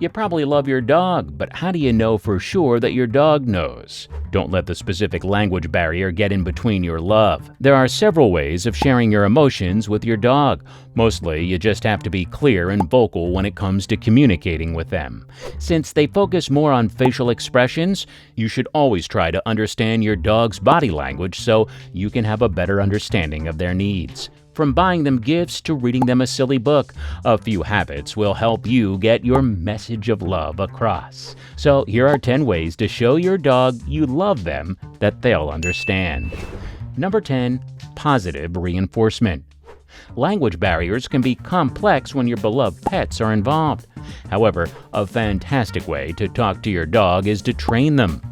You probably love your dog, but how do you know for sure that your dog knows? Don't let the specific language barrier get in between your love. There are several ways of sharing your emotions with your dog. Mostly, you just have to be clear and vocal when it comes to communicating with them. Since they focus more on facial expressions, you should always try to understand your dog's body language so you can have a better understanding of their needs. From buying them gifts to reading them a silly book, a few habits will help you get your message of love across. So here are 10 ways to show your dog you love them that they'll understand. Number 10. Positive reinforcement. Language barriers can be complex when your beloved pets are involved. However, a fantastic way to talk to your dog is to train them.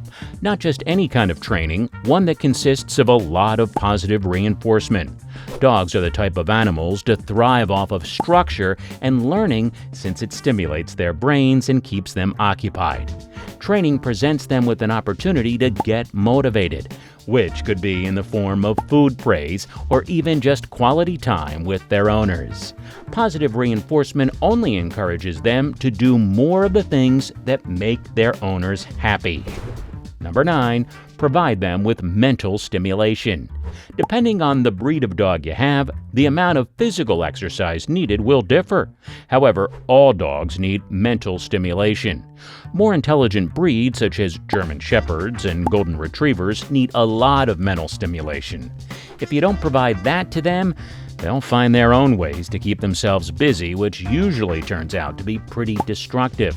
Not just any kind of training, one that consists of a lot of positive reinforcement. Dogs are the type of animals to thrive off of structure and learning since it stimulates their brains and keeps them occupied. Training presents them with an opportunity to get motivated, which could be in the form of food praise or even just quality time with their owners. Positive reinforcement only encourages them to do more of the things that make their owners happy. Number 9. Provide them with mental stimulation. Depending on the breed of dog you have, the amount of physical exercise needed will differ. However, all dogs need mental stimulation. More intelligent breeds, such as German Shepherds and Golden Retrievers, need a lot of mental stimulation. If you don't provide that to them, they'll find their own ways to keep themselves busy, which usually turns out to be pretty destructive.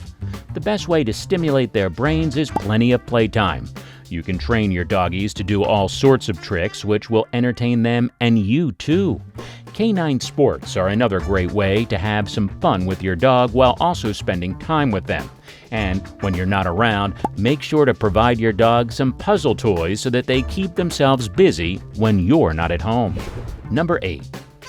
The best way to stimulate their brains is plenty of playtime. You can train your doggies to do all sorts of tricks which will entertain them and you too. Canine sports are another great way to have some fun with your dog while also spending time with them. And when you're not around, make sure to provide your dog some puzzle toys so that they keep themselves busy when you're not at home. Number 8.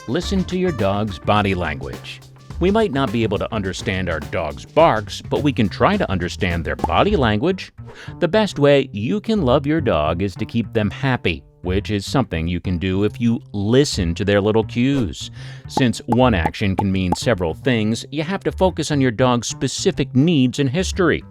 Listen to your dog's body language. We might not be able to understand our dog's barks, but we can try to understand their body language. The best way you can love your dog is to keep them happy, which is something you can do if you listen to their little cues. Since one action can mean several things, you have to focus on your dog's specific needs and history.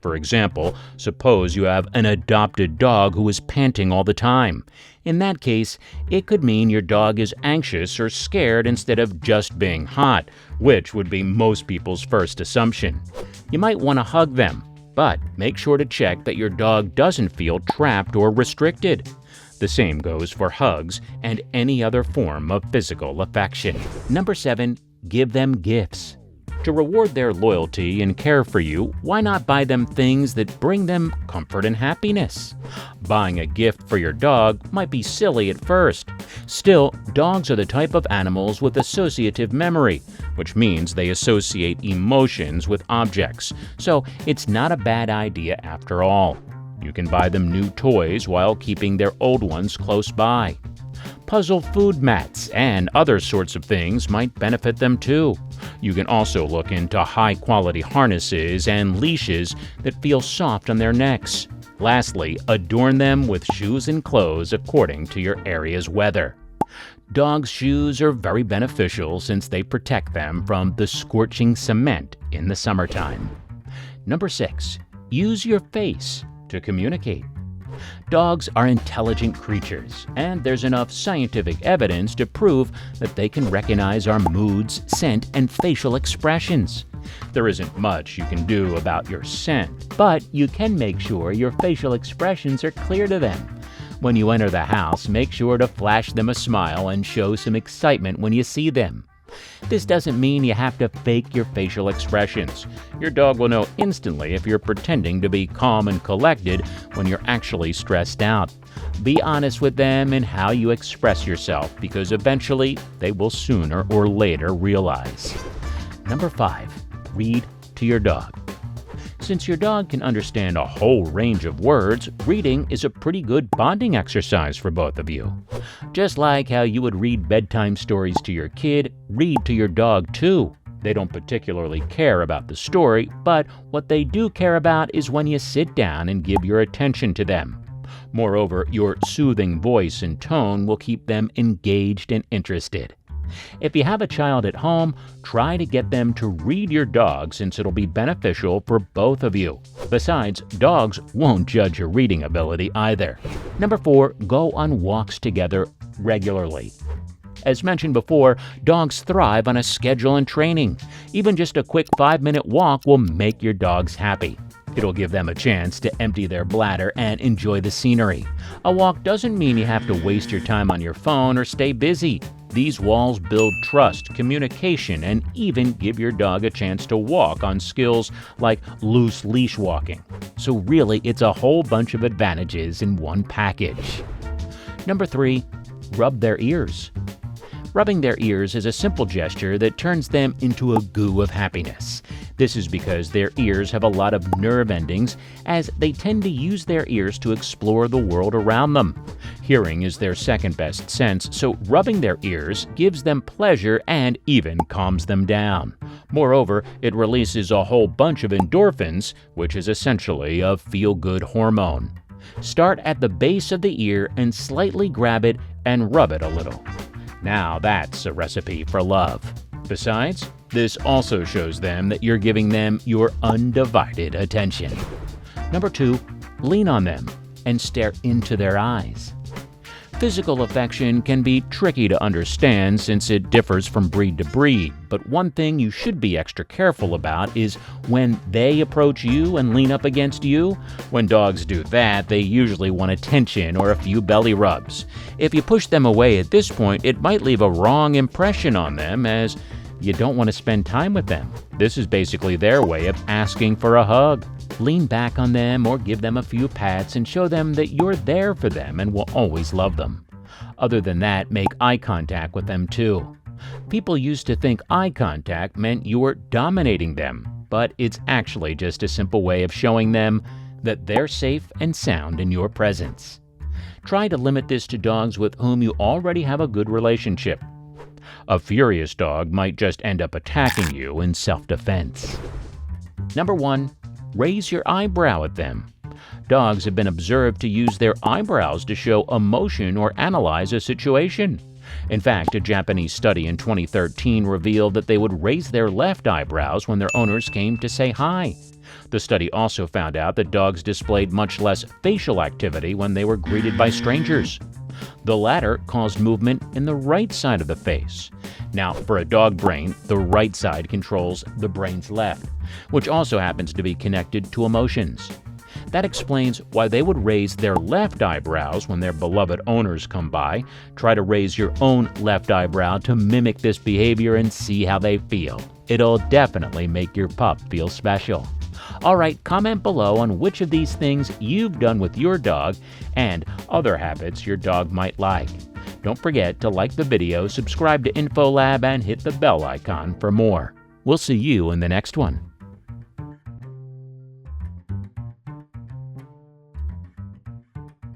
For example, suppose you have an adopted dog who is panting all the time. In that case, it could mean your dog is anxious or scared instead of just being hot, which would be most people's first assumption. You might want to hug them, but make sure to check that your dog doesn't feel trapped or restricted. The same goes for hugs and any other form of physical affection. Number 7. Give them gifts. To reward their loyalty and care for you, why not buy them things that bring them comfort and happiness? Buying a gift for your dog might be silly at first. Still, dogs are the type of animals with associative memory, which means they associate emotions with objects, so it's not a bad idea after all. You can buy them new toys while keeping their old ones close by. Puzzle food mats and other sorts of things might benefit them too. You can also look into high-quality harnesses and leashes that feel soft on their necks. Lastly, adorn them with shoes and clothes according to your area's weather. Dogs' shoes are very beneficial since they protect them from the scorching cement in the summertime. Number 6. Use your face to communicate. Dogs are intelligent creatures, and there's enough scientific evidence to prove that they can recognize our moods, scent, and facial expressions. There isn't much you can do about your scent, but you can make sure your facial expressions are clear to them. When you enter the house, make sure to flash them a smile and show some excitement when you see them. This doesn't mean you have to fake your facial expressions. Your dog will know instantly if you're pretending to be calm and collected when you're actually stressed out. Be honest with them in how you express yourself, because eventually they will sooner or later realize. Number 5. Read to your dog. Since your dog can understand a whole range of words, reading is a pretty good bonding exercise for both of you. Just like how you would read bedtime stories to your kid, read to your dog too. They don't particularly care about the story, but what they do care about is when you sit down and give your attention to them. Moreover, your soothing voice and tone will keep them engaged and interested. If you have a child at home, try to get them to read your dog since it'll be beneficial for both of you. Besides, dogs won't judge your reading ability either. Number 4, go on walks together regularly. As mentioned before, dogs thrive on a schedule and training. Even just a quick 5-minute walk will make your dogs happy. It'll give them a chance to empty their bladder and enjoy the scenery. A walk doesn't mean you have to waste your time on your phone or stay busy. These walls build trust, communication, and even give your dog a chance to walk on skills like loose leash walking. So really, it's a whole bunch of advantages in one package. Number 3, rub their ears. Rubbing their ears is a simple gesture that turns them into a goo of happiness. This is because their ears have a lot of nerve endings, as they tend to use their ears to explore the world around them. Hearing is their second best sense, so rubbing their ears gives them pleasure and even calms them down. Moreover, it releases a whole bunch of endorphins, which is essentially a feel-good hormone. Start at the base of the ear and slightly grab it and rub it a little. Now that's a recipe for love. Besides, this also shows them that you're giving them your undivided attention. Number 2, lean on them and stare into their eyes. Physical affection can be tricky to understand since it differs from breed to breed, but one thing you should be extra careful about is when they approach you and lean up against you. When dogs do that, they usually want attention or a few belly rubs. If you push them away at this point, it might leave a wrong impression on them, as you don't want to spend time with them. This is basically their way of asking for a hug. Lean back on them or give them a few pats and show them that you're there for them and will always love them. Other than that, make eye contact with them too. People used to think eye contact meant you were dominating them, but it's actually just a simple way of showing them that they're safe and sound in your presence. Try to limit this to dogs with whom you already have a good relationship. A furious dog might just end up attacking you in self-defense. Number 1, raise your eyebrow at them. Dogs have been observed to use their eyebrows to show emotion or analyze a situation. In fact, a Japanese study in 2013 revealed that they would raise their left eyebrows when their owners came to say hi. The study also found out that dogs displayed much less facial activity when they were greeted by strangers. The latter caused movement in the right side of the face. Now, for a dog brain, the right side controls the brain's left, which also happens to be connected to emotions. That explains why they would raise their left eyebrows when their beloved owners come by. Try to raise your own left eyebrow to mimic this behavior and see how they feel. It'll definitely make your pup feel special. Alright, comment below on which of these things you've done with your dog and other habits your dog might like. Don't forget to like the video, subscribe to InfoLab, and hit the bell icon for more. We'll see you in the next one.